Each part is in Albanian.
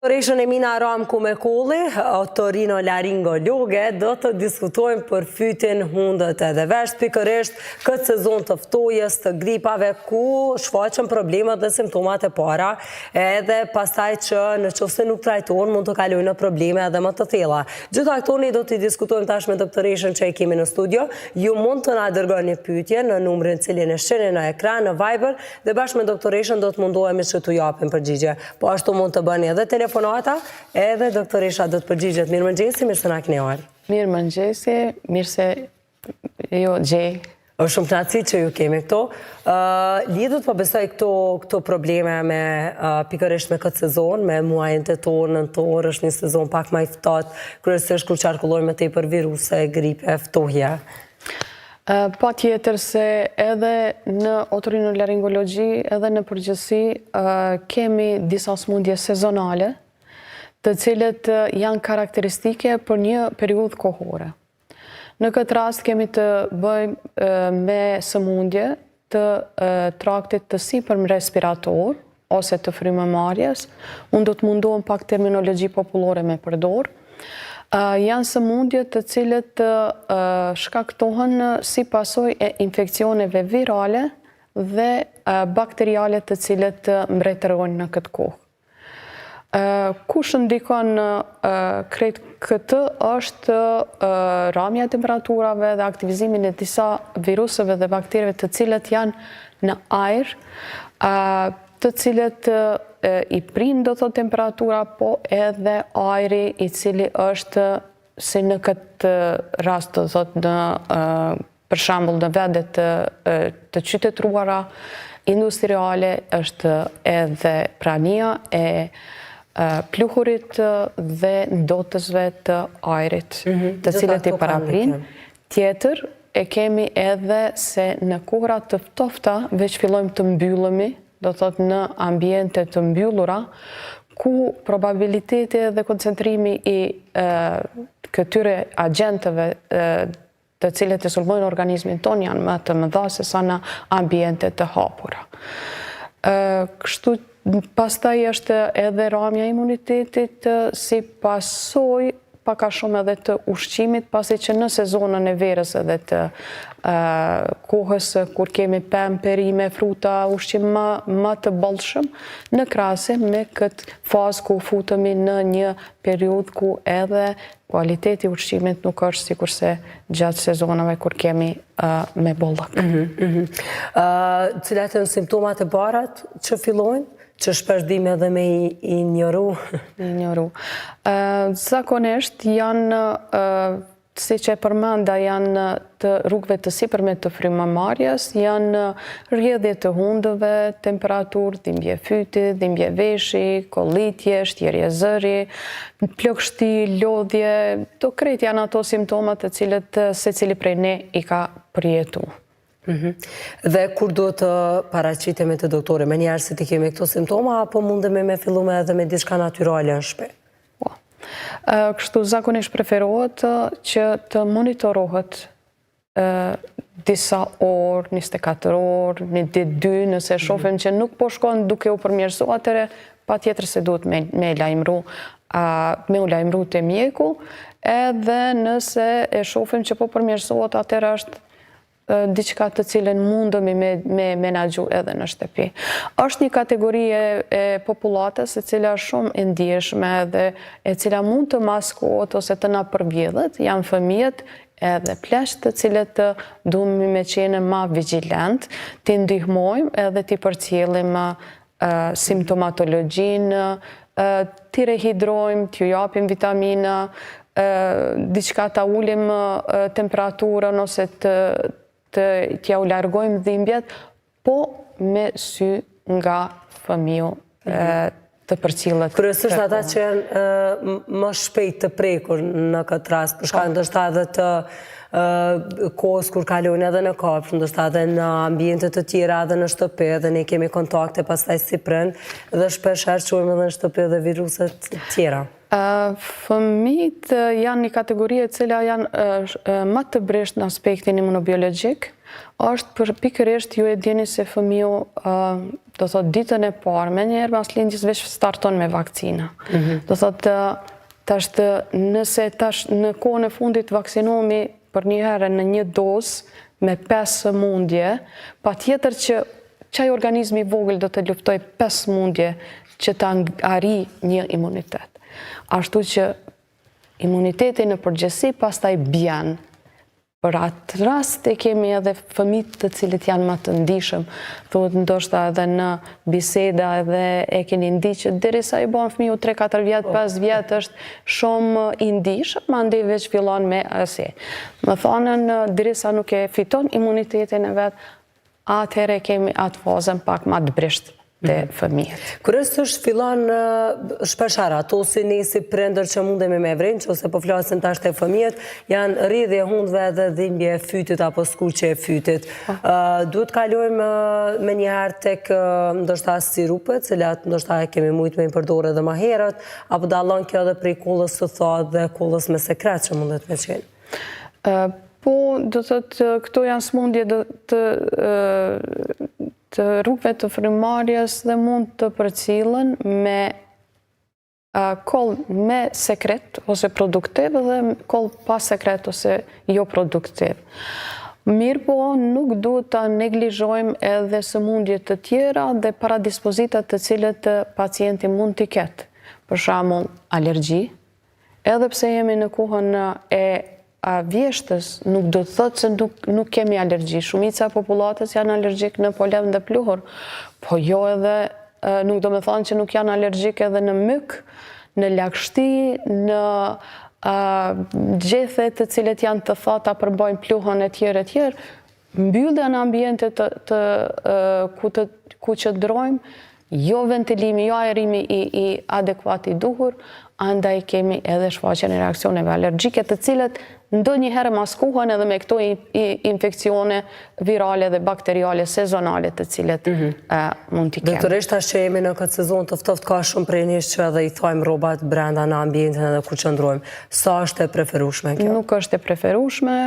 Doktoreshën Emina Aram Kumekulli, otorinolaringologe, do të diskutojmë për fytyn, hundët edhe vesht, pikërisht këtë sezon të ftojës, të gripave, ku shfaqen problemet dhe simptomat e para, edhe pastaj që në qoftë se nuk trajtohen, mund të kalojnë në probleme edhe më të thella. Gjitha këto ne do të diskutojmë tash me doktoreshën që e kemi në studio. Ju mund të na dërgoni pyetje në numrin cilin e shihni në ekran, në Viber, dhe bashkë me doktoreshën do të mundohemi që t'u japim përgjigje. Po ashtu mund të bëni edhe telefonata, edhe doktoresha do të përgjigjet. Mirëmëngjesi, mirë se na keni ardhur. Mirëmëngjesi, mirë se ju gjej. Është shumë kënaqësi që ju kemi këto. Lidhur po besoj këto probleme me pikërisht me këtë sezon, me muajin tetor, nëntor, është një sezon pak më i ftohtë, kryesisht kur qarkullojnë më tepër viruse, gripe, ftohje. Pa tjetër se edhe në otorinolaringologji, edhe në përgjithësi, kemi disa smundje sezonale, të cilët janë karakteristike për një periudhë kohore. Në këtë rast kemi të bëjmë me sëmundje të traktit të sipërm respirator, ose të frymëmarrjes. Unë do të mundohem pak terminologji popullore me përdor. Janë sëmundje të cilët shkaktohen si pasojë e infeksioneve virale dhe bakteriale të cilët mbretërojnë në këtë kohë. Kush ndikon krejt këtë është rramja e temperaturave dhe aktivizimin e disa viruseve dhe bakterieve të cilët janë në ajër, të cilët i prind do të temperatura, po edhe ajri i cili është, si në këtë rast të thot në për shembull në vendet të qytetruara industriale, është edhe prania e pluhurit dhe ndotësve të ajrit, të cilët i paraprin. Tjetër, e kemi edhe se në kohra të ftofta veç fillojmë të mbyllemi, do thot në ambiente të mbyllura, ku probabiliteti dhe koncentrimi i këtyre agenteve të cilët e sulmojnë organizmin ton janë më të mëdha se sa në ambiente të hapura. Kështu pastaj është edhe rramja e imunitetit si pasojë pak a shumë edhe të ushqimit, pasi që në sezonën e verës edhe të kohës kur kemi pemë, perime, fruta, ushqim më të bollshëm, në krahasim me këtë fazë ku futemi në një periudhë ku edhe kualiteti i ushqimit nuk është sikurse gjatë sezonave kur kemi me bollëk. Cilat janë simptomat e para që fillojnë? Që shpesh dime edhe me injoru? Zakonisht janë, si që e përmenda, janë të rrugëve të sipërme të frymëmarrjes, janë rrjedhje të hundëve, temperaturë, dhimbje fyti, dhimbje veshi, kollitje, shtjerrje zëri, plagështi, lodhje, to krejt janë ato simptomat të cilët secili prej ne i ka përjetuar. Dhe kur do të paraqitemi te doktori, me njerë se ti kemi këto simptoma, apo mundemi me fillume edhe me diçka natyrale në shtëpi? Kështu zakonisht preferohet që të monitorohet disa orë, 24 orë, një ditë dy, nëse shohim që nuk po shkon duke u përmirësuar, atëherë patjetër se duhet me u lajmëru te mjeku, edhe nëse e shohim që po përmirësohet, atëherë është diçka të cilën mundemi me menaxhu edhe në shtëpi. Është një kategori e popullatës e cila është shumë e ndjeshme dhe e cila mund të maskohet ose të na përvjedhet, janë fëmijët edhe pleqt të cilët duhemi me qenë ma vigjilent, t'i ndihmojmë edhe t'i përcjellim simptomatologjinë, t'i rehidrojmë, t'i japim vitamina, diçka ta ulim temperaturën ose t'ja u largojmë dhimbjet, po me sy nga fëmiu të përcjellet. Kryesisht ata që janë më shpejt të prekur në këtë rast, për shkak ndoshta edhe të kohës kur kalojnë edhe në kafshë, ndoshta edhe në ambiente të tjera, edhe në shtëpi, edhe ne kemi kontakte pastaj si prind, dhe shpesh herë çojmë edhe në shtëpi edhe viruse të tjera. Fëmijët janë një kategori e cila janë më të breshtë në aspektin imunobiologjik, është për pikërisht ju e dini se fëmiu do thot ditën e parë, me njerë mas lindjes veç starton me vakcina. Do thot tash nëse tash në kohën e fundit vaksinohemi për një herë në një dozë me 5 sëmundje, patjetër që çaj organizmi i vogël do të luftoj 5 sëmundje që ta arri një imunitet. Ashtu që imuniteti në përgjithësi pastaj bjen. Për atë rast e kemi edhe fëmijët të cilët janë më të ndihshëm, thuhet ndoshta edhe në biseda edhe e keni ndiqë që derisa i bën fëmiu 3-4 vjet, 5 vjet është shumë i ndihshëm, mandej veç fillon me asi. Më thonën derisa nuk e fiton imunitetin e vet, atëherë kemi atë fazën pak më të brisht të fëmijët. Kërës fillon shpeshara, ato si ne si prindër që mundemi me vrinë, që ose po flasin tash të fëmijët, janë rridhje e hundëve dhe dhimbje e fytit apo skuqe e fytit. Duhet kalojmë me njëherë tek ndoshta sirupet, cilat ndoshta kemi mujt me i përdore dhe ma herët, apo dallon kjo edhe prej kollës së thatë dhe kollës me sekret që mundet me qenë? Po, do thotë, këto janë smundje të rrugëve të frymarrjes dhe mund të përcillen me koll me sekret ose produktiv dhe koll pa sekret ose jo produktiv. Mirë po, nuk duhet ta neglizhojmë edhe sëmundje të tjera dhe paradispozitat të cilët pacienti mund t'i ketë. Për shembull, alergji, edhe pse jemi në kohën e vjeshtës, nuk do të thotë se nuk kemi alergji. Shumica e popullatës janë alergjik në polen dhe pluhur, po jo edhe, nuk do me thonë që nuk janë alergjik edhe në myk, në lagështi, në gjethe të cilët janë të thata përbojnë pluhën e tjerë. Mbyllja në ambiente ku qëndrojmë, jo ventilimi, jo aerimi i adekuat i duhur, andaj kemi edhe shfaqjen e reaksioneve alergjike të cilët ndonjëherë maskuhen edhe me këto infekcione virale dhe bakteriale sezonale të cilët mund t'i kemi. Doktorisht, tash që jemi në këtë sezon të ftoftë, ka shumë prej nesh që edhe i thojmë rrobat brenda në ambientin edhe ku qëndrojmë. Sa është e preferueshme kjo? Nuk është e preferueshme,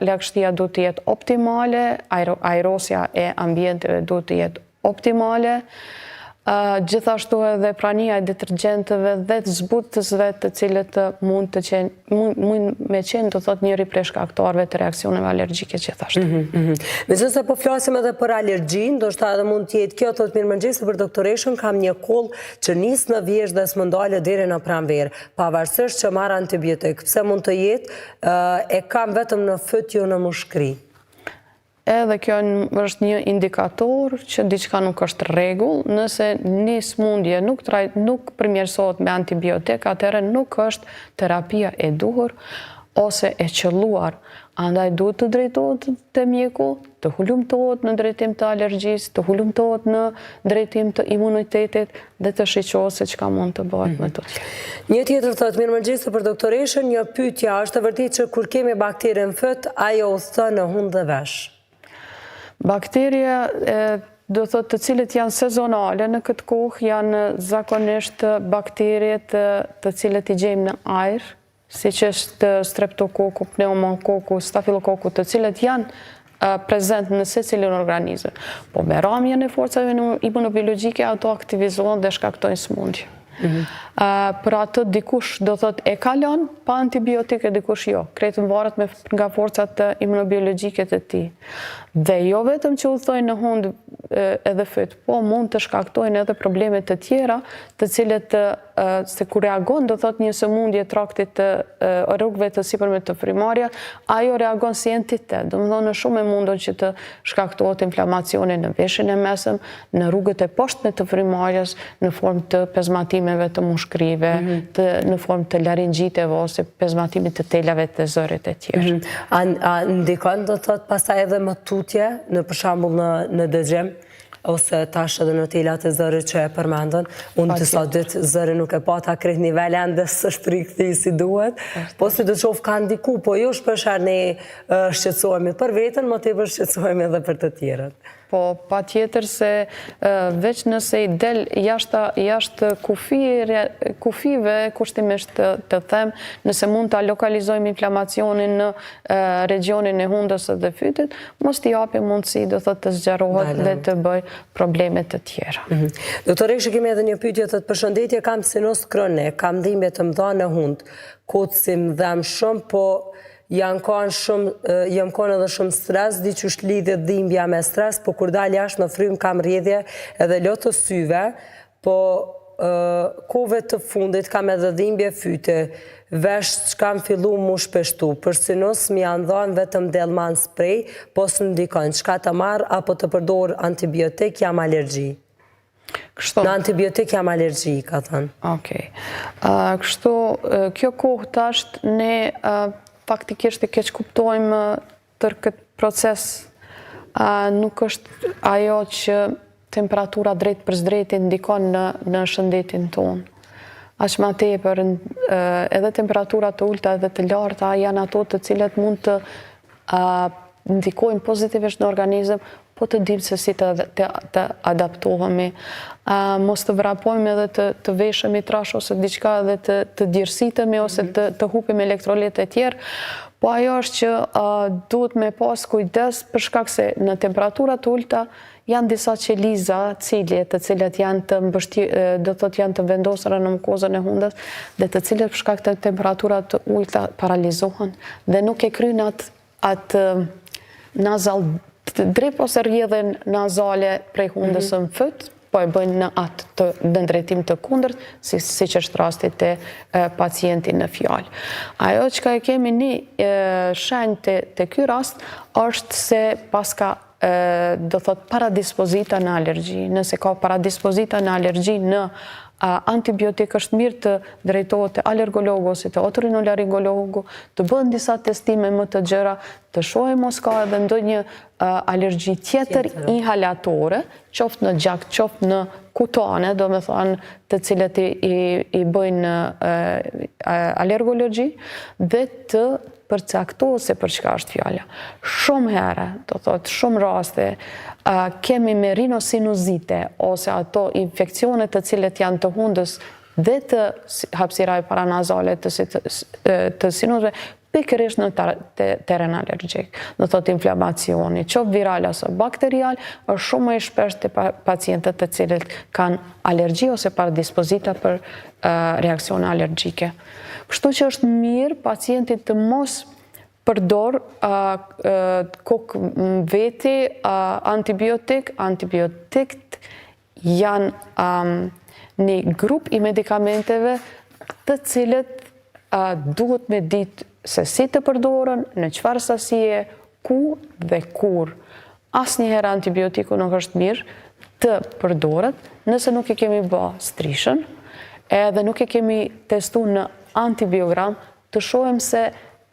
lagështia duhet të jetë optimale, aerosja e ambienteve duhet të jetë optimale, gjithashtu edhe prania e detergjentëve dhe të zbutësve të cilët mund me qenë do thot njëri prej shkaktarëve të reaksioneve alergjike gjithashtu. Megjithëse po flasim edhe për alergjin, ndoshta edhe mund të jetë kjo, thotë mirëmëngjesi për doktoreshën, kam një koll që nis në vjesht dhe s'më ndale deri në pranverë, pavarësisht që marr antibiotik. Pse mund të jetë? E kam vetëm në fyt, jo në mushkëri. Edhe kjo është një indikator që diçka nuk është rregull, nëse një smundje nuk përmirësohet me antibiotik, atëherë nuk është terapia e duhur ose e qelluar. Andaj duhet të drejtohet te mjeku, të hulumtohet në drejtim të alergjisë, të hulumtohet në drejtim të imunitetit dhe të shiqohet se çka mund të bëhet me to. Një tjetër thotë mirëmëngjesi për doktoreshën, një pyetje, është e vërtetë që kur kemi bakteri në fyt, ajo udhëton në hund dhe vesh? Bakteria do thot të cilët janë sezonale në këtë kohë janë zakonisht bakteriet të cilët i gjejmë në ajër, siç është streptokoku, pneumokoku, stafilokoku, të cilët janë prezent në secilin organizëm. Po me rrëmjen e forcave imunobiologjike ato aktivizohen dhe shkaktojnë smundje. Për atë dikush do thot e kalon pa antibiotike, dikush jo. Krejtë varet nga forcat imunobiologjike të tij. Dhe jo vetëm që udhëtojnë në hund edhe fyt, po mund të shkaktojnë edhe probleme të tjera, të cilët se kur reagon do thot një sëmundje traktit të rrugëve të sipërme të frymarrja, ajo reagon si entitet. Domethënë shumë e mundur që të shkaktohet inflamacione në veshin e mesëm, në rrugët e poshtme të frymarrjes, në formë të pezmatimeve të mushkërive, në formë të laringjiteve ose pezmatimit të telave të zërit e tjerë. A ndikon do thot pastaj edhe më tutje, në për shembull në dëgjim, ose tash edhe në telat e zërit që e përmendën? Unë të sa ditë zëri nuk e pata krejt nivel ende s'është rikthi si duhet, po si do të shoh ka ndiku, po jo shpeshherë ne shqetësohemi për veten, më tepër shqetësohemi edhe për të tjerët. po pa tjetër se veç nëse i del jashtë kufive, kushtimisht të them, nëse mund të lokalizojmë inflamacionin në regionin e hundës dhe fytit, mos t'i japim mundësi të zgjarohet dhe të bëj probleme të tjera. Doktor Ekshi, kemi edhe një pyetje të përshëndetje, kam sinos kronik, kam dhimbje të mëdha në hund, kocsim dhem shumë, po jam kanë edhe shumë stres, di që është lidhje dhimbja me stres, po kur dal jashtë në frym kam rrjedhje edhe lot të syve, po kohëve të fundit kam edhe dhimbje fyte, vesh që kam fillu mu shpeshtu, për sinos mi janë dhanë vetëm Delman spray, po së ndikon, qka të marë apo të përdor antibiotik, jam alergji. Në antibiotik jam alergji, ka thënë. Okej. Kështu, kjo kohë tasht, ne faktikisht e keq kuptojmë tër këtë proces, nuk është ajo që temperatura drejt për drejtin ndikon në shëndetin tonë. Aq ma tepër, edhe temperatura të ulta edhe të larta janë ato të cilat mund të ndikojnë pozitivisht në organizëm, po të dimë se si të adaptohemi. Mos të vrapojmë edhe të veshemi trash ose diçka edhe të djersitemi ose të hupim elektrolit e tjerë, po ajo është që duhet me pas kujdes për shkak se në temperatura të ulta janë disa qeliza cilje të cilat janë të vendosura në mukozën e hundës dhe të cilat për shkak të temperatura të ulta paralizohen dhe nuk e kryen atë nazal drip ose rrjedhjen nazale prej hundës në fyt, po e bëjnë në atë në drejtim të kundërt, si që është rasti të pacientin në fjalë. Ajo që ka e kemi një shenjë të ky rast, është se paska do thot paradispozita në alergji. Nëse ka paradispozita në alergji në antibiotik, është mirë të drejtohet të alergologu ose të otorinolaringologu, të bëhen disa testime më të gjëra, të shohim mos ka edhe ndonjë alergji tjetër inhalatore, qoftë në gjak, qoftë në kutane, do me thonë të cilët i bëjnë alergologji, dhe të përcaktohet se për çka është fjala. Shumë herë, do thotë shumë raste, kemi me rinosinuzite ose ato infekcione të cilët janë të hundës dhe të hapësiraj paranazale të sinuzve, pikërisht në teren alergjik. Do thotë inflamacioni, qoftë viral ose bakterial, është shumë më i shpeshtë të pacientët të cilët kanë alergji ose paradispozita për reakcione alergjike. Kështu që është mirë pacientit të mos përdor kokë veti antibiotik. Antibiotikt janë një grup i medikamenteve të cilët duhet me ditë se si të përdoren, në çfarë sasie, ku dhe kur. Asnjëherë antibiotiku nuk është mirë të përdoret nëse nuk e kemi bë strishën, edhe nuk e kemi testu në antibiogram, të shohim se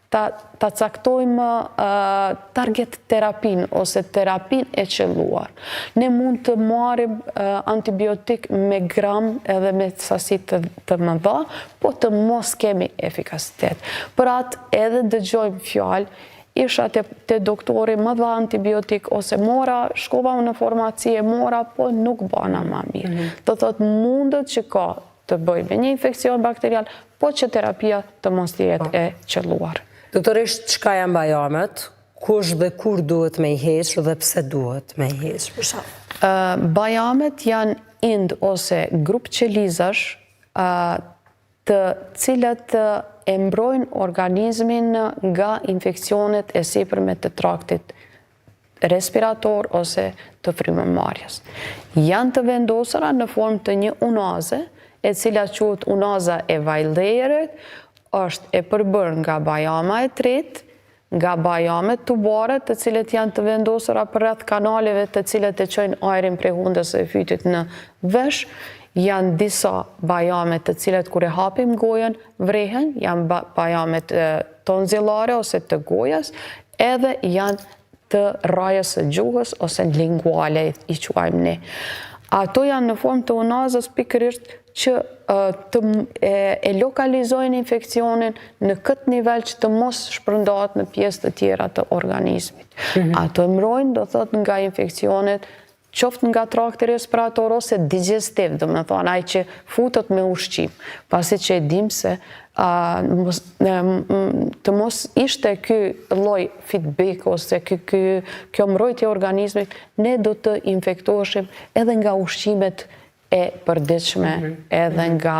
ta caktojmë target terapin ose terapin e qelluar. Ne mund të marrim antibiotik me gram edhe me sasi të mëdha, po të mos kemi efikasitet. Për atë edhe dëgjojmë fjalë, isha te doktori më dha antibiotik ose mora, shkova në farmaci e mora, po nuk bana ma mirë. Do thotë mundet që ka të bëj me një infekcion bakterial, po që terapia të mos jetë e qelluar. Doktorisht, çka janë bajamet, kush dhe kur duhet me i heqë dhe pse duhet me i heqë, për shkak? Bajamet janë ind ose grup qelizash të cilat e mbrojnë organizmin nga infekcionet e sipërme të traktit respirator ose të frymëmarrjes. Janë të vendosura në formë të një unaze, e cila quhet unaza e vajllerit, është e përbërë nga bajama e tretë, nga bajamet tubare të cilët janë të vendosura përreth kanaleve të cilët e çojnë ajrin prej hundës së fytit në vesh, janë disa bajamet të cilët kur e hapim gojën vrehen, janë bajamet tonzillare ose të gojas, edhe janë të rrajës së gjuhës ose linguale i quajmë ne. Ato janë në formë të unazës pikërisht që e lokalizojnë infekcionin në këtë nivel që të mos shpërndahet në pjesë të tjera të organizmit. Ato e mbrojnë, do thot, nga infekcionet, qoftë nga trakti respirator ose digestiv, do me thonë, ai që futet me ushqim, pasi që e dim se të mos ishte ky lloj feedback ose kjo mbrojtje e organizmit, ne do të infektoheshim edhe nga ushqimet e përditshme, edhe nga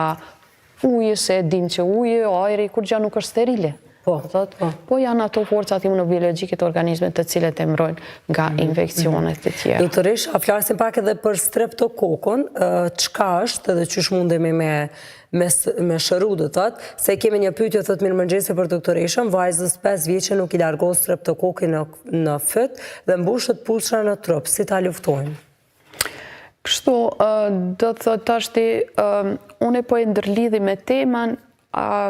uji, se e dim që uji, ajri, kur gjë nuk është sterile. Po janë ato forcat imunobiologjike të organizmit të cilet e mbrojnë nga infekcionet të tjera. Doktorish, a flasim pak edhe për streptokokon, çka është edhe çysh mundemi me shëru, do thot, se kemi një pyetje, thot mirëmëngjesi për doktoreshën, vajzës 5 vjeçe nuk i largon streptokoki në fyt dhe mbushet pulshra në trup, si ta luftojmë? Kështu, do të thot tashti, unë po e ndërlidhi me teman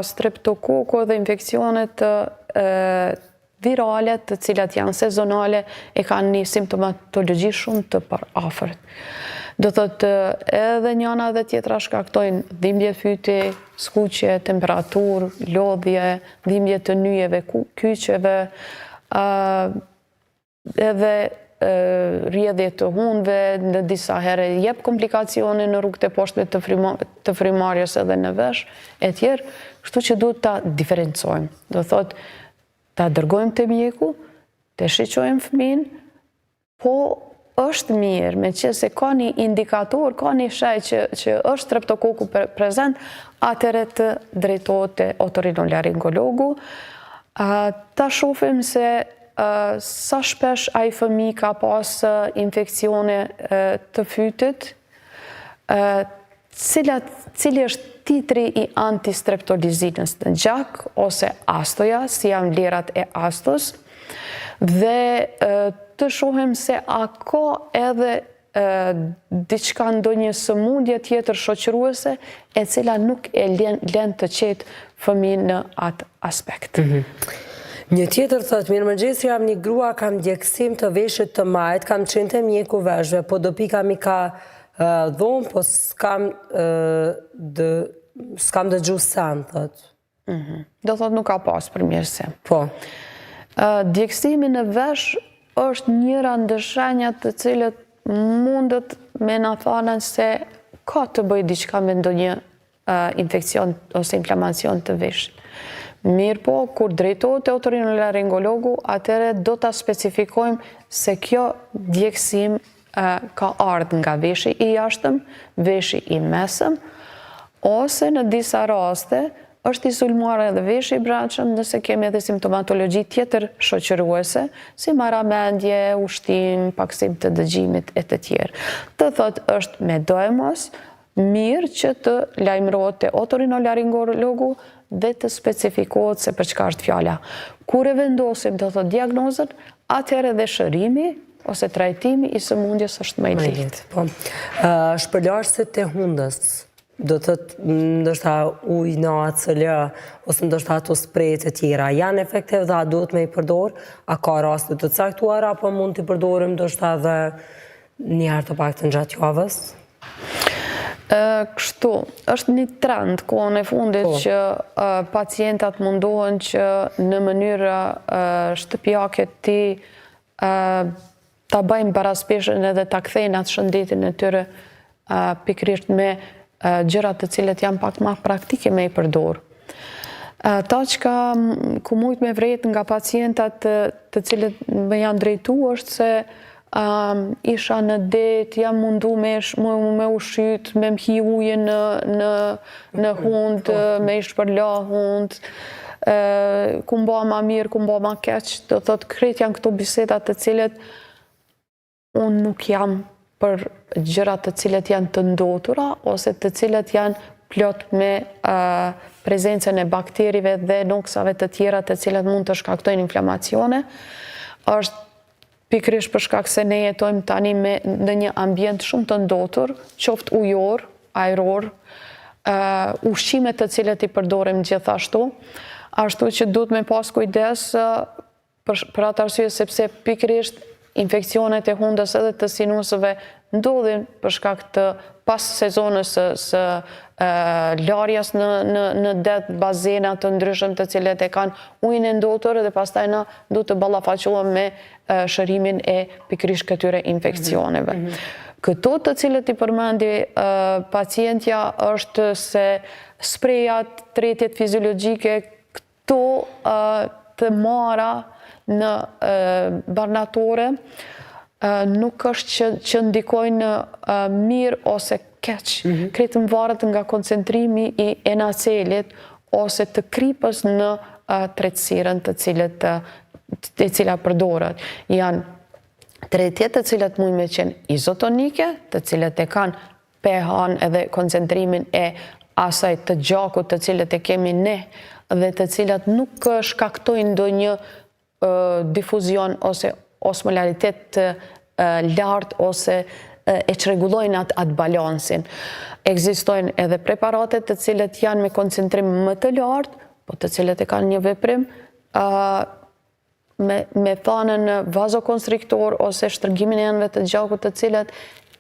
streptokoko dhe infekcionet virale të cilat janë sezonale e kanë një simptomatologji shumë të afërt. Do thotë edhe njëna dhe tjetra shkaktojnë dhimbje fyti, skuqje, temperaturë, lodhje, dhimbje të nyjeve, kyçeve, edhe rrjedhje të hundëve, në disa herë jep komplikacione në rrugët e poshtme të frymarrjes edhe në vesh, e tjerë, kështu që duhet ta diferencojmë. Do thotë, ta dërgojmë te mjeku, te shiqojmë fëmin, po është mirë, me që se ka një indikator, ka një shaj që është streptokoku prezent, atëre të drejtohet te otorinolaringologu, ta shohim se sa shpesh ai fëmijë ka pas infekcione të fytit, cili është titri i antistreptolizinës në gjak ose astoja, si janë vlerat e astos, dhe të shohim se a ka edhe diçka ndonjë sëmundje tjetër shoqëruese e cila nuk e lën të qetë fëmijën në atë aspekt. Një tjetër thot, mirëmëngjesi, jam një grua, kam djegësim të veshit të majt, kam qenë te mjeku veshve, po dopi kam i ka dhomë, po s'kam dëgju sen, thot. Do thot nuk ka pas përmirësim. Po. Djegësimi në vesh është njëra ndër shenjat të cilët mundet me na thanën se ka të bëj diçka me ndonjë infekcion ose inflamacion të veshit. Mirë po, kur drejtohet te otorinolaringologu, atëre do ta specifikojmë se kjo djegësim ka ardhur nga veshi i jashtëm, veshi i mesëm, ose në disa raste është i sulmuar edhe veshi i brendshëm nëse kemi edhe simptomatologji tjetër shoqëruese, si marramendje, ushtim, paksim të dëgjimit e të tjerë. Të thot është me do e mos, mirë që të lajmërohet te otorinolaringologu dhe të specifikohet se për çka është fjala. Kur e vendosim do thot diagnozën, atëherë dhe shërimi ose trajtimi i sëmundjes është më i lehtë. Po. Shpërlarësit e hundës, do të ndoshta ujë në ACL ose ndoshta ato sprejt e tjera, janë efektive dhe a duhet me i përdor? A ka raste të caktuara apo mund t'i përdorim ndoshta dhe një herë të paktën gjatë javës? Kështu, është një trend kohën e fundit që pacientat mundohen që në mënyrë shtëpiake ta bëjnë paraspeshën edhe ta kthejnë atë shëndetin e tyre pikërisht me gjërat të cilet janë pak më praktike me i përdor. Ta që ku mujt me vret nga pacientat të cilët më janë drejtu është se isha në det, jam mundu me ushqyt, me mhi uje në hund, me i shpërla hund, ku mba ma mirë, ku mba ma keq, do thot krejt janë këto bisedat të cilet unë nuk jam për gjërat të cilet janë të ndotura, ose të cilet janë plot me prezencën e bakterive dhe noksave të tjera të cilet mund të shkaktojnë inflamacione, është pikërisht për shkak se ne jetojmë tani në një ambient shumë të ndotur, qoftë ujor, ajror, ushqimet të cilet i përdorim gjithashtu, ashtu që duhet me pas kujdes për atë arsye sepse pikërisht infekcionet e hundës edhe të sinusëve ndodhin për shkak të pas sezonës së larjes në det, bazena të ndryshëm të cilet e kanë ujin e ndotur dhe pastaj na duhet të ballafaqohem me shërimin e pikërisht këtyre infekcioneve. Këto të cilët i përmendi pacientja është se sprejat, tretjet fiziologjike, këto të marra në barnatore nuk është që ndikojnë mirë ose keq. Kretë varet nga koncentrimi i enacelit ose të kripës në tretësirën të cilat përdoret. Janë tretjet të cilat mund me qenë izotonike, të cilat e kanë pH-n edhe koncentrimin e asaj të gjakut të cilat e kemi ne dhe të cilat nuk shkaktojnë ndonjë difuzion ose osmolaritet të lartë ose e çrregullojnë atë balansin. Ekzistojnë edhe preparate të cilat janë me koncentrim më të lartë, po të cilat e kanë një veprim me thanën vazokonstriktor ose shtrëngimin e anëve të gjakut të cilat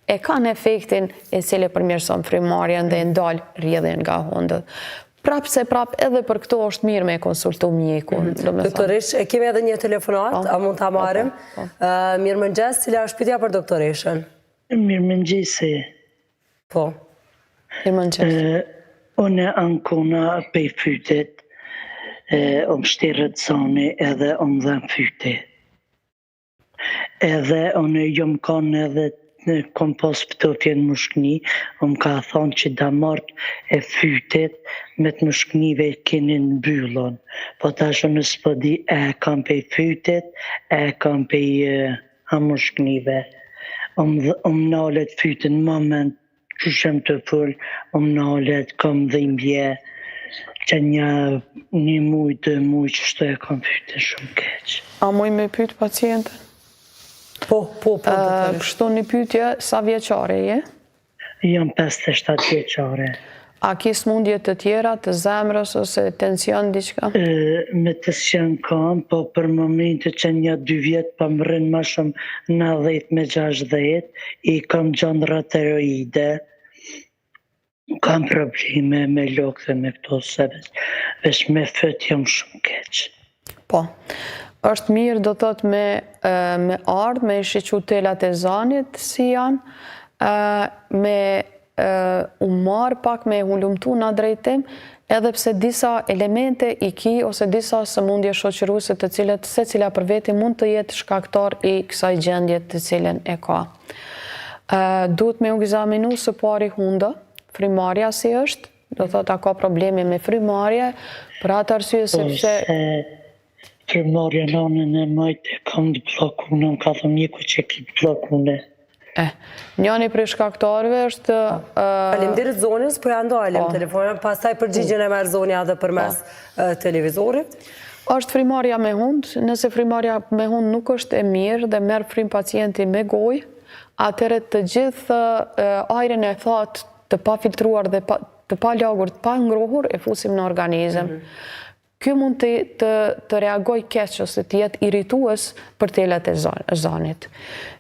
e kanë efektin e cili përmirëson frymarrjen dhe ndal rrjedhjen nga hundët. Prap edhe për këto është mirë me konsultu mjekun. Doktorish, e kemi edhe një telefonat, a mund ta marrim? Mirëmëngjes, cila është pyetja për doktoreshën? Mirëmëngjesi. Po. Mirëmëngjes. Unë ankona pe fytet, shtirët zoni edhe dhe fyte. Edhe unë jom kanë edhe kom pas pëtotje në mushkni, ka thonë që da martë e fytet me të mushknive keni në byllon. Po tash unë s'po di e kam pe fytet, e kam pe mushknive. Nalet fyten moment, që shem të full, nalet kam dhimbje, që një muj, 2 muj, që shto e kam fyte shumë keq. A muj me pyet pacientën? Po. Kështu një pyetje, sa vjeqare je? Jam 57 vjeqare. A ki smundje të tjera, të zemrës ose tension, diçka? Me tension kam, po për momentet që një 2 vjet pa më rrinë ma shumë 90 me 60, i kam gjandra tiroide, kam probleme me lokë dhe me këto sebes, veç me fët jam shumë keq. Po, është mirë do thot me ardhë, me shiqu telat e zanit si janë, me u marë pak, me hulumtu në drejtim, edhe pse disa elemente i ki ose disa sëmundje shoqëruese të cilët se cila për veti mund të jetë shkaktar i kësaj gjendje të cilën e ka. Duhet me u egzaminu së pari hunda, frymarrja si është, do thot a ka probleme me frymarrje, për atë arsye sepse frymarrja nanën e majtë e kam të blokune, më ka thëmë mjeku që ki të blokune. Njani prej shkaktarëve është... Faleminderit zonës, po ja ndalim telefonën, pastaj përgjigjen e merr zonja edhe përmes televizorit. Është frymarrja me hund, nëse frymarrja me hund nuk është e mirë dhe merr frym pacienti me gojë, atëherë të gjithë ajrin e thatë të pa filtruar dhe të pa lagur, të pa ngrohur, e fusim në organizëm. Ky mund të reagoj keq ose të jetë irritues për telat e zanit.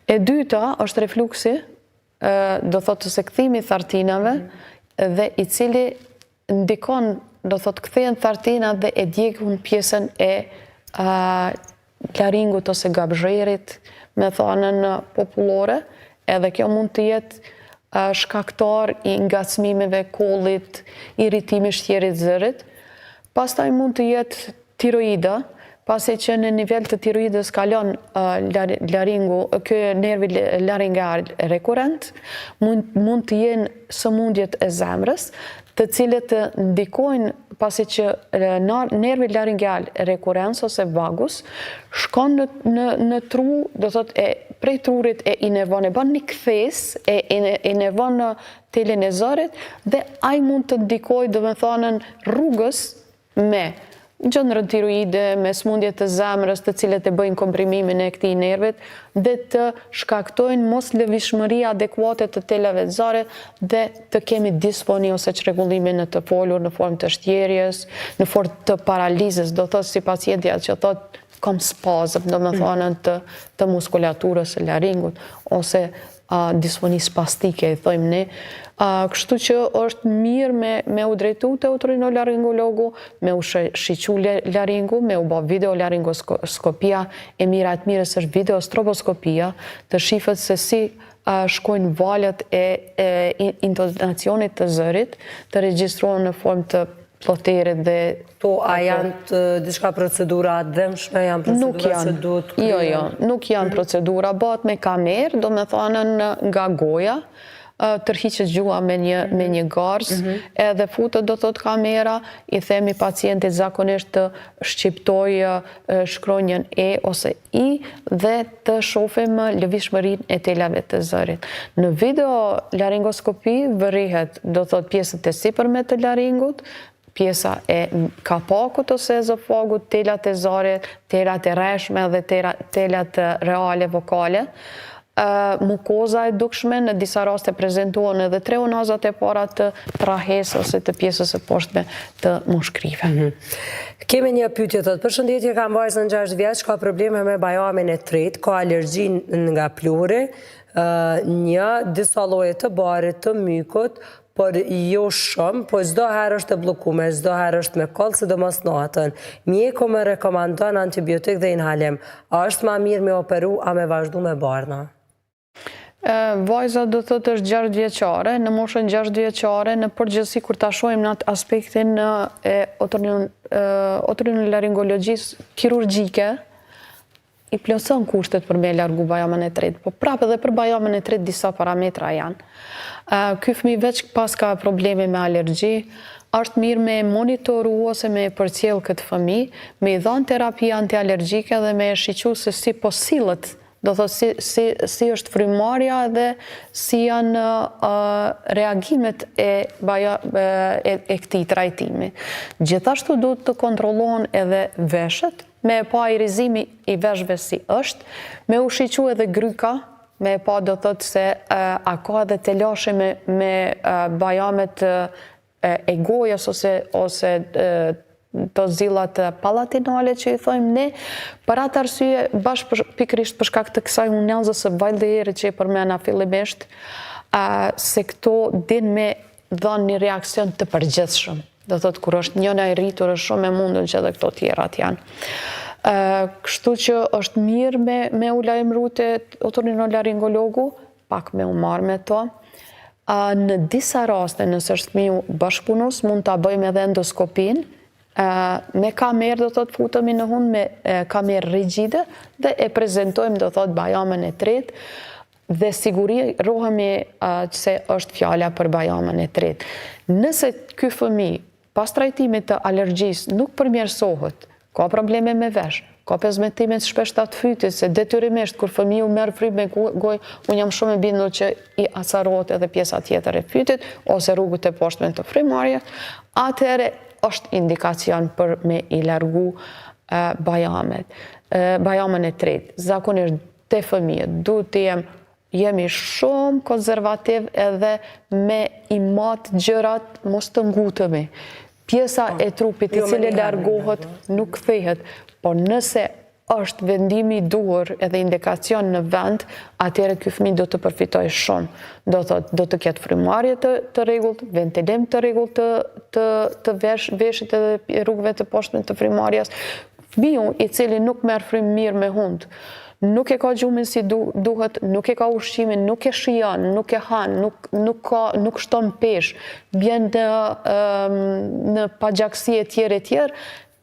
E dyta është refluksi, do thotë se kthimi thartinave dhe i cili ndikon, do thotë kthehen thartinat dhe e djegun pjesën e laringut ose gabzherit, me thënën popullore, edhe kjo mund të jetë shkaktar i ngacmimeve kollit, irritimi shtjerit zërit. Pastaj mund të jetë tiroida, pasi që në nivel të tiroidës kalon laringu, ky nervi laringal rekurent, mund të jenë sëmundjet e zemrës, të cilët ndikojnë pasi që nervi laringal rekurens ose vagus shkon në tru, do thot prej trurit e inervon, e bën një kthes, e inervon në telin e zërit dhe ai mund të ndikojë, do me thonën, rrugës me gjëndrën tiroide, me smundje të zemrës të cilët e bëjnë komprimimin e këtij nervit dhe të shkaktojnë mos lëvishmëri adekuate të telave të zarit dhe të kemi disfoni ose çrregullimin në të folur në formë të shtjerjes, në formë të paralizës, do thotë si pacientja që thotë kam spazm, do me thonë të muskulaturës e laringut, ose disfoni spastike, i thojmë ne. Kështu që është mirë me u drejtu të otorinolaringologu, me u shiqu laringu, me u bo videolaringoskopia, e mirës është videostroboskopia, të shifët se si shkojnë valët e intonacionit të zërit, të regjistruohen në formë të ploterit dhe... A janë të diçka procedura dëmshme, janë procedura që duhet kryer? Jo, nuk janë procedura, bëhet me kamerë, do me thonën nga goja, tërhiqet gjua me një garz, edhe futët do thot kamera, i themi pacientit zakonisht të shqiptoj shkronjën E ose I dhe të shofim lëvishmërinë e telave të zërit. Në video laringoskopi vërihet do thot pjesët e sipërme të laringut, pjesa e kapakut ose ezofagut, telat e zarit, telat e rreshme dhe telat reale vokale. Mukoza e dukshme në disa raste prezentuon edhe treonazat e para të trahes ose të pjesës e poshtme të mushkrive. Kemi një pyetje thotë, përshëndetje, kam vajzën 6 vjeç, ka probleme me bajamin e tretë, ka alergji nga pluri, disa lloje të barit, të mykut, por jo shumë, po çdo herë është e bllokuar, çdo herë është me koll, sidomos natën. Mjeku më rekomandon antibiotik dhe inhalim. A është më mirë me operu a me vazhdu me barna? Vajza do thotë është 6 vjeçare, në moshën 6 vjeçare, në përgjithësi kur ta shohim në atë aspektin e otorinolaringologjisë kirurgjike, i plotson kushtet për me largu bajamin e tretë, po prapë edhe për bajamin e tretë disa parametra janë. Ky fëmijë veç pas ka probleme me alergji, është mirë me monitoru ose me përcjell këtë fëmijë, me i dhënë terapi antialergjike dhe me shiqu se si po sillet, do thotë si është frymarrja dhe si janë reagimet e këtij trajtimi. Gjithashtu duhet të kontrollohen edhe veshët, me pa irizimi i veshëve si është, me u shiqu edhe gryka, me pa do thotë se a ka edhe telashe me bajamet e gojës ose të zillat palatinale që i thojmë ne, për atë arsye pikërisht për shkak të kësaj unazës së vajlderit që i përmena fillimisht, se këto din me dhënë një reakcion të përgjithshëm. Do thotë kur është njëna e rritur është shumë e mundur që edhe këto tjerat janë. Kështu që është mirë me u lajmëru te otorinolaringologu, pak me u marrë me to. Në disa raste, nëse është fëmiu bashkëpunus, mund ta bëjmë edhe endoskopin, me kamerë do thotë futemi në hund me kamerë rigjide dhe e prezentojmë do thotë bajamin e tretë dhe sigurohemi se është fjala për bajamin e tretë. Nëse ky fëmijë pas trajtimit të alergjisë nuk përmirësohet, ka probleme me vesh, ka pezmetimet shpeshta të fytit, se detyrimisht kur fëmiu merr frymë me gojë, unë jam shumë e bindur që i acarohet edhe pjesa tjetër e fytit ose rrugët e poshtme të frymarrjes, atëherë është indikacion për me i largu bajamin e tretë. Zakonisht te fëmijët duhet të jemi shumë konservativ edhe me i matë gjërat mos të ngutemi. Pjesa e trupit i cili largohet nuk kthehet, por nëse është vendimi i duhur edhe indikacion në vend, atëherë ky fëmijë do të përfitojë shumë. Do të ketë frymarrje të rregullt, ventilim të rregullt të veshit edhe rrugëve të poshtme të frymarrjes. Fëmiu i cili nuk merr frymë mirë me hund, nuk e ka gjumin si duhet, nuk e ka ushqimin, nuk e shijon, nuk e han, nuk shton peshë, bjen në pagjaksi e tjerë,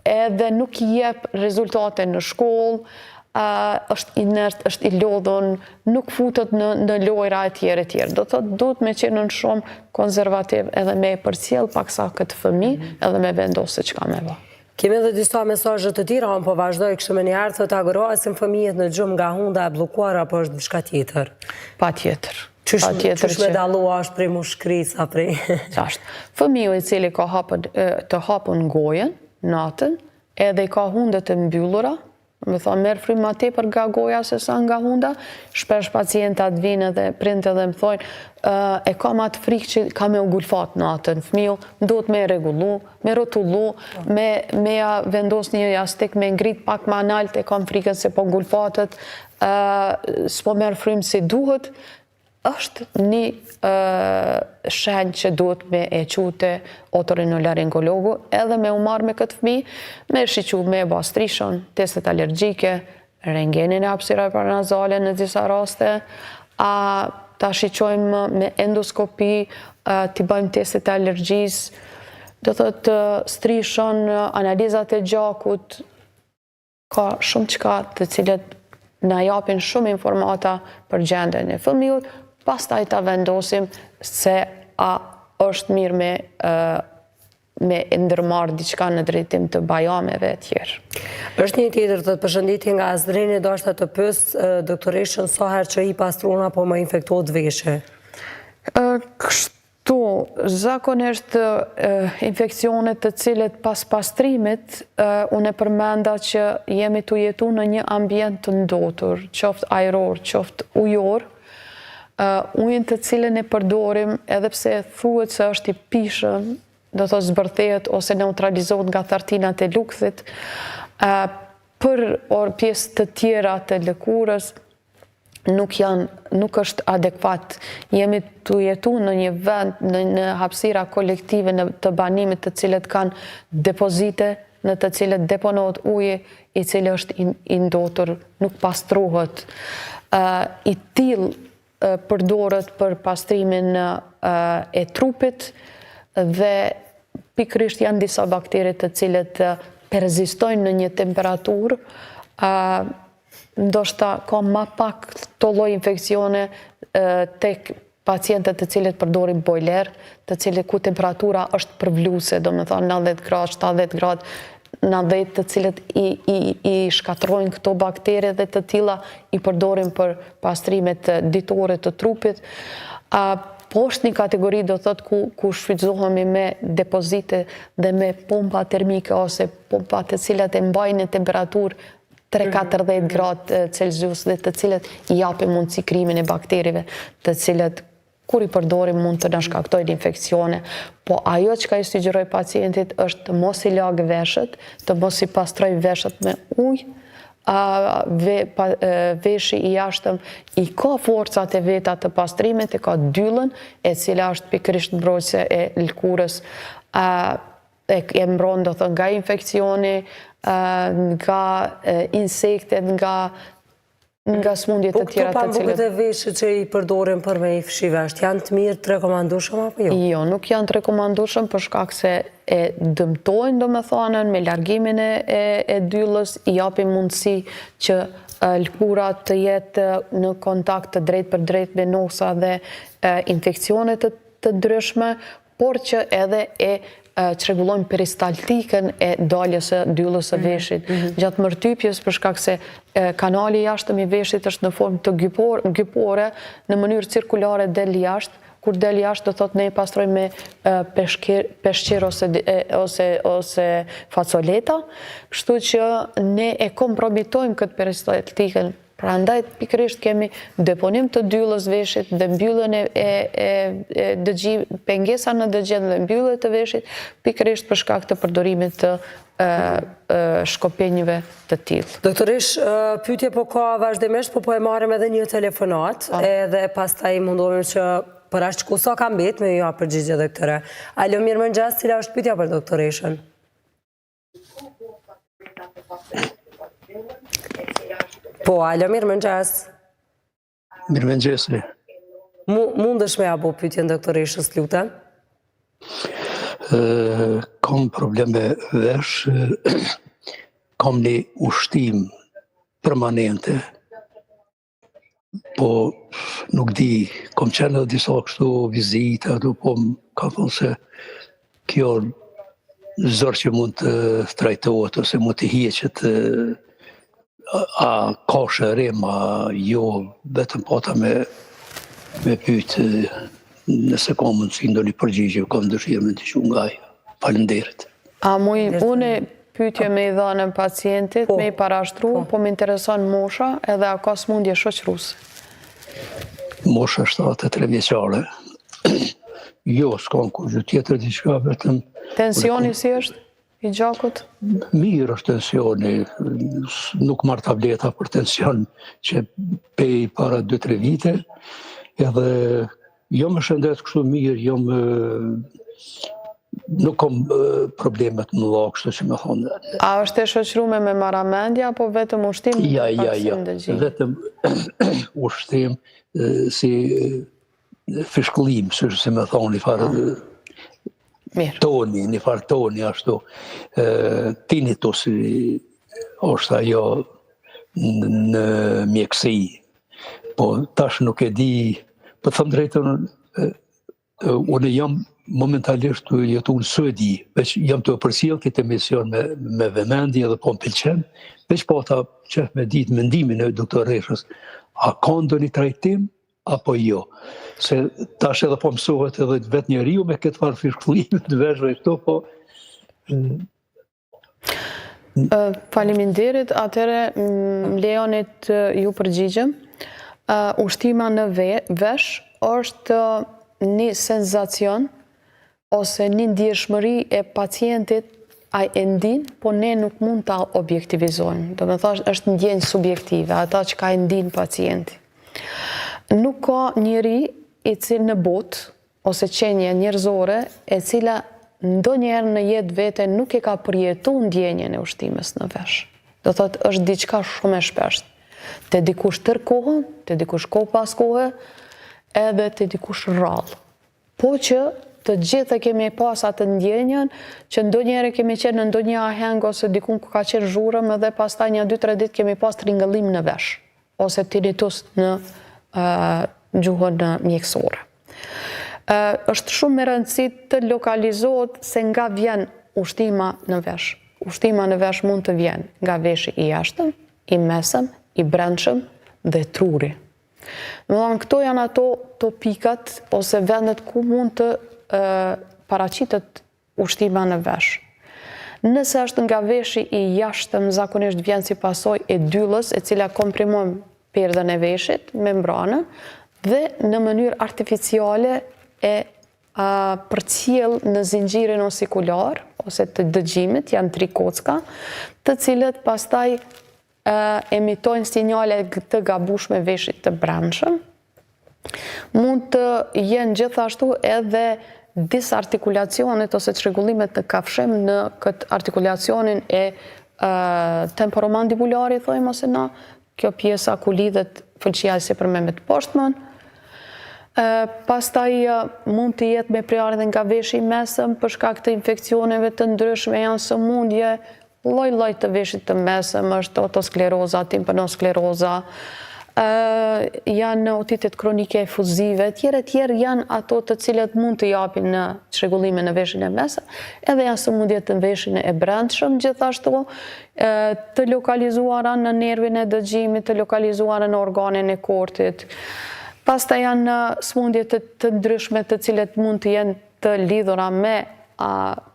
edhe nuk i jep rezultate në shkollë, është inert, është i lodhur, nuk futet në lojra e tjerë. Do thotë duhet me qenë shumë konservativ edhe me përcjell paksa këtë fëmijë edhe me vendosë çka me bë. Kemi edhe disa mesazhe të tjera, po vazhdoj kështu me një herë, thotë agorohesin fëmijët në gjumë nga hunda e bllokuar apo është diçka tjetër? Patjetër. Qysh me dallua është prej mushkrisë a prej? Fëmiu i cili ka të hapën gojën natën, edhe i ka hundet e mbyllura, me thonë merë frymë ma tepër nga goja se sa nga hunda, shpesh pacientat vinë dhe printe dhe më thojnë, e kam atë frikë që ka me u gulfat natën, fëmiu, do të me regullu, me rotullu, me ja vendos një jastik, me ngrit pak ma nalt, e kam frikën se po gulfatët, s'po merë frymë si duhet, është një shenjë që duhet me e qute otorinolaringologu edhe me u marrë me këtë fëmijë, me shiqu me bastrishon, testet alergjike, rentgenin e hapësirave paranazale në disa raste, ta shiqojmë me endoskopi, t'i bëjmë testet e alergjisë, do thotë strishon, analizat e gjakut, ka shumë qka të cilët na japin shumë informata për gjendjen e fëmijës, pastaj ta vendosim se a është mirë me ndërmarrë diçka në drejtim të bajameve e tjerë. Është një tjetër të përshëndetje nga Azreni, do është të pës doktoreshën sa herë që i pastrona po më infektohet veshë? Kështu, zakonisht infekcionet të cilët pas pastrimit, unë e përmenda që jemi të jetu në një ambient të ndotur, qoftë ajror, qoftë ujor, ujin të cilën e përdorim, edhe pse thuhet se është i pishëm, do të zbërthehet ose neutralizohet nga thartinat e lukthit, për pjesë të tjera të lëkurës, nuk është adekuat. Jemi të jetu në një vend, në hapësira kolektive të banimit të cilët kanë depozite, në të cilët deponohet uji, i cilë është i ndotur, nuk pastrohet. I tillë përdoret për pastrimin e trupit dhe pikërisht janë disa bakteri të cilët persistojnë në një temperaturë, ndoshta ka ma pak të lloj infekcione tek pacientët të cilët përdorin bojler, të cilët ku temperatura është përvluese, do me thonë 90 gradë, 70 gradë, 90 të cilët i shkatrojnë këto bakteri dhe të tilla i përdorin për pastrimet ditore të trupit. Po është një kategori, do thot, ku shfrytëzohemi me depozite dhe me pompa termike ose pompa të cilat e mbajnë në temperaturë 3-40 gradë Celsius dhe të cilët i japin mundësi krimin e bakterive, të cilët kur i përdorim mund të na shkaktojnë infekcione. Po ajo që i sugjeroj pacientit është të mos i lagë veshët, të mos i pastroj veshët me ujë, veshi i jashtëm i ka forcat e veta të pastrimit, e ka dyllën, e cila është pikërisht mbrojtëse e lëkurës, e mbron do thënë nga infekcioni, nga insektet, nga smundjet të tjera të cilët. Po këto pambukët e veshët që i përdorim për me i fshi vesht, janë të mirë të rekomandueshëm apo jo? Jo, nuk janë të rekomandueshëm për shkak se e dëmtojnë, do me thonën, me largimin e dyllës, i japin mundësi që lëkura të jetë në kontakt të drejt për drejt me nosa dhe infekcionet të ndryshme, por që edhe që regulojnë peristaltikën e daljes së dyllës së veshit. Gjatë mërtypjes, për shkak se kanali jashtëm i veshit është në formë të gypore, në mënyrë cirkulare del jashtë, kur del jashtë do thot ne e pastrojmë me peshqir ose facoleta, kështu që ne e kompromitojmë këtë peristaltikën. Prandaj pikërisht kemi deponim të dyllës veshit dhe mbylljen pengesa në dëgjim dhe mbyllje të veshit, pikërisht për shkak të përdorimit të shkopinjve të tillë. Doktorish, pyetje po ka vazhdimisht, po e marrim edhe një telefonat, edhe pastaj mundohemi që për ashtë ku sa ka mbet me ju përgjigje dhe këtëre. Alo, mirëmëngjes, cila është pyetja për doktoreshën? Po, alo, mirëmëngjes. Mirëmëngjes. Mundesh me apo pyetjen doktoreshës, lutem? Kam probleme vesh, kam një ushtim permanente, po nuk di, kam qenë dhe disa kështu vizita, po ka thonë se kjo zërë që mund të trajtohet, ose mund të hiqet, a ka shërim, a jo, vetëm pata me pytë, nëse ka mundësi ndonjë përgjigje, kam dëshirë me të që ngaj. Faleminderit. Unë pyetje me i dhënë pacientit, me i parashtru, po më intereson mosha edhe a ka smundje shoqëruese. Mosha 73 vjeçare. Jo, s'kam kurrë tjetër diçka, vetëm Tensioni si është i gjakut? mirë është tensioni, nuk marr tableta për tension që pej para 2-3 vite, edhe jo më shëndet kështu mirë, nuk kam problemet më mëdha, kështu që më thonë. A është e shoqëruar me marramendje apo vetëm ushtim? Ja, vetëm ushtim si fishkullim, si më thonë, një farë toni, një farë toni ashtu. Tinnitus është ajo në mjekësi. Po tash nuk e di, po thëmë drejtën, unë jam momentalisht të jetu në Suedi, veç jam të përcjell këtë emision me vëmendje dhe po më pëlqen, veç po ta qef me ditë mendimin e doktor Reshës, a ka ndonjë trajtim apo jo? Se tash edhe po mësohet edhe vetë njeriu me këtë farë fishkullime të veshve këto, po... Faleminderit, atëre më lejonit ju përgjigjem. Ushtima në vesh është një senzacion ose një ndjeshmëri e pacientit, ai e ndin, po ne nuk mund ta objektivizojmë. Do me thash, është ndjenjë subjektive, ata që ka e ndin pacienti. Nuk ka njeri i cilë në botë, ose qenje njerëzore, e cila ndonjëherë në jetë vete nuk e ka përjetu ndjenjen e ushtimes në vesh. Do thotë, është diçka shumë e shpeshtë. Te dikush tër kohën, te dikush kohë pas kohë, edhe te dikush rrallë. Po që të gjithë kemi pas atë ndjenjen që ndonjëherë kemi qenë në ndonjë aheng ose dikun ku ka qenë zhurëm edhe pastaj 1-2-3 ditë kemi pas tringëllim në vesh ose tinnitus në gjuhën mjekësore. Është shumë e rëndësishme të lokalizohet se nga vjen ushtima në vesh. Ushtima në vesh mund të vjen nga veshi i jashtëm, i mesëm, i brendshëm dhe truri. Këto janë ato pikat ose vendet ku mund të paraqitet ushtima në vesh. Nëse është nga veshi i jashtëm, zakonisht vjen si pasojë e dyllës, e cila komprimon perdën e veshit, membranën, dhe në mënyrë artificiale e përcjell në zinxhirin osikular ose të dëgjimit, janë 3 kocka, të cilët pastaj emitojnë sinjale të gabueshme veshit të brendshëm. Mund të jenë gjithashtu edhe disartikulacionet ose çrregullimet në kafshim në këtë artikulacionin e temporomandibulari, thojmë ose na, kjo pjesa ku lidhet fëlqia e sipërme me të poshtmen. Pastaj mund të jetë me prerje nga veshi i mesëm për shkak të infeksioneve të ndryshme, janë sëmundje lloj-lloj të veshit të mesëm, është otoskleroza, timpanoskleroza, janë otitet kronike efuzive, tjerë janë ato të cilët mund të japin në çrregullime në veshin e mesëm, edhe janë sëmundjet të veshin e brendshëm, gjithashtu të lokalizuara në nervin e dëgjimit, të lokalizuara në organin e kortit. Pastaj janë sëmundjet të ndryshme të cilët mund të jenë të lidhura me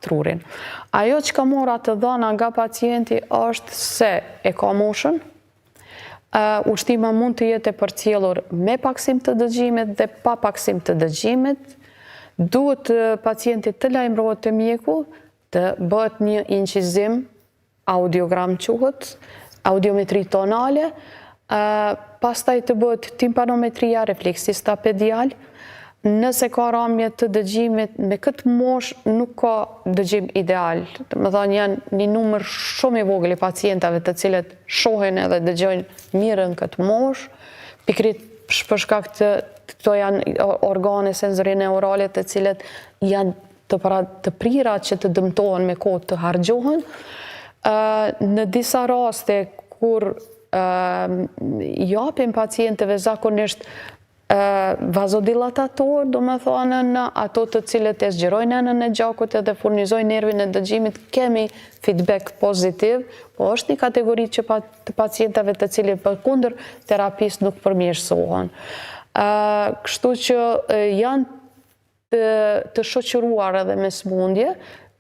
trurin. Ajo që ka mora të dhëna nga pacienti është se e ka moshën, ushtima mund të jetë e përcjellur me paksim të dëgjimit dhe pa paksim të dëgjimit. Duhet pacientit të lajmërohet te mjeku, të bëhet një incizim, audiogram quhet, audiometri tonale, pastaj të bëhet timpanometria, refleksista pedial. Nëse ka ramje të dëgjimit, me këtë moshë nuk ka dëgjim ideal. Më thonë janë një numër shumë i vogël i pacientave të cilët shohin edhe dëgjojnë mirë në këtë moshë, pikërisht për shkak të këto janë organe senzorieneurale të cilët janë të prira që të dëmtohen me kohë të hargjohen. Në disa raste kur japim pacientëve zakonisht vazodilatator, do me thonë në ato të cilët e zgjerojnë enën e gjakut edhe furnizojnë nervin e dëgjimit, kemi feedback pozitiv, po është një kategori që të pacientave të cilët përkundër terapisë nuk përmirësohen. Kështu që janë të shoqëruar edhe me smundje,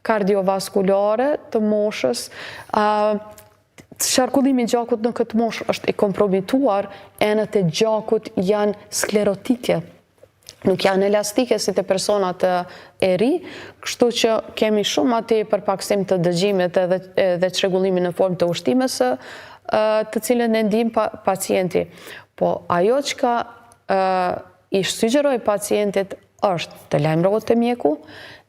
kardiovaskulare të moshës, qarkullimi i gjakut në këtë moshë është i kompromituar, enët e gjakut janë sklerotike, nuk janë elastike si të personat e ri, kështu që kemi shumë ati për paksim të dëgjimet dhe çrregullimin në formë të ushqimit të cilën e ndihmë pacienti. Po ajo që i sugjeroj pacientit është të lajmërohet te mjeku,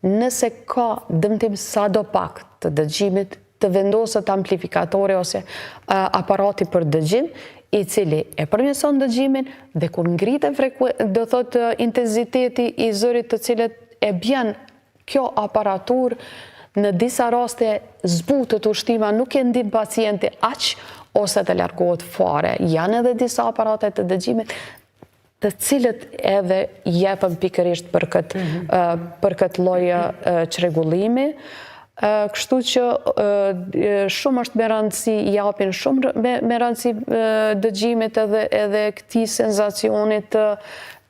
nëse ka dëmtim sadopak të dëgjimit, të vendoset amplifikatori ose aparati për dëgjim, i cili e përmirëson dëgjimin dhe kur ngritet do thot intensiteti i zërit të cilët e bjen kjo aparatur, në disa raste zbutet ushtima, nuk e ndihmë pacienti aq ose të largohet fare. Janë edhe disa aparate të dëgjimit të cilët edhe jepen pikërisht për këtë lloj çrregullimi. Kështu që shumë është me rëndësi, japin shumë me rëndësi dëgjimit edhe këtij senzacionit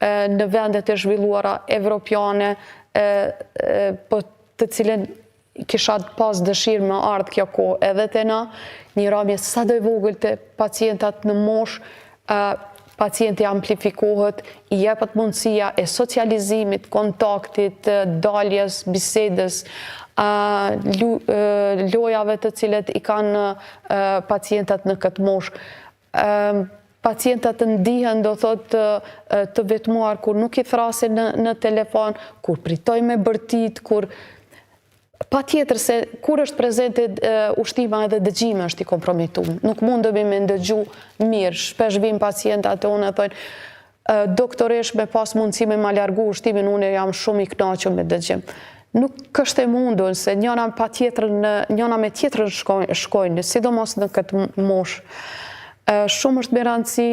në vendet e zhvilluara evropiane, po të cilën kisha pas dëshirë me ardhë kjo kohë edhe te na, një ramje sado e vogël të pacientat në moshë, pacienti amplifikohet, i jepet mundësia e socializimit, kontaktit, daljes, bisedës, lojave të cilet i kanë pacientat në këtë moshë. Pacientat të ndihen, do thot, të vetmuar kur nuk i thrasin në telefon, kur pritoj me bërtit, kur patjetër se kur është prezente ushtima edhe dëgjimi është i kompromituar. Nuk mundemi me ndëgju mirë. Shpesh vijnë pacientat e unë e thonë, doktoresh me pas mundësi me ma largu ushtimin, unë jam shumë i kënaqur me dëgjim. Nuk është e mundur, se njëna me tjetrën shkojnë, sidomos në këtë moshë. Shumë është me rëndësi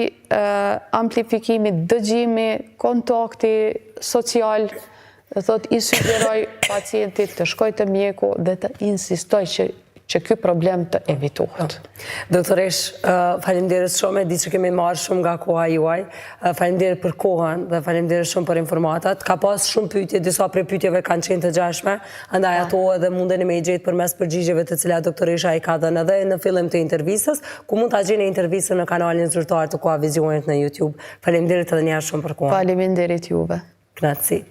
amplifikimi, dëgjimi, kontakti social, dhe thot i sugjeroj pacientit të shkoj te mjeku dhe të insistoj që ky problem të evitohet. Doktoresh, faleminderit shumë, di që kemi marrë shumë nga koha juaj, faleminderit për kohën dhe faleminderit shumë për informatat. Ka pas shumë pyetje, disa prej pyetjeve kanë qenë të gjashme, andaj ato edhe mundeni me i gjetë përmes përgjigjeve të cilat doktoresha i ka dhënë edhe në fillim të intervistës, ku mund ta gjeni intervistën në kanalin zyrtar të Koha Vizionit në YouTube. Faleminderit edhe një herë shumë për kohën. Faleminderit juve. Grazie.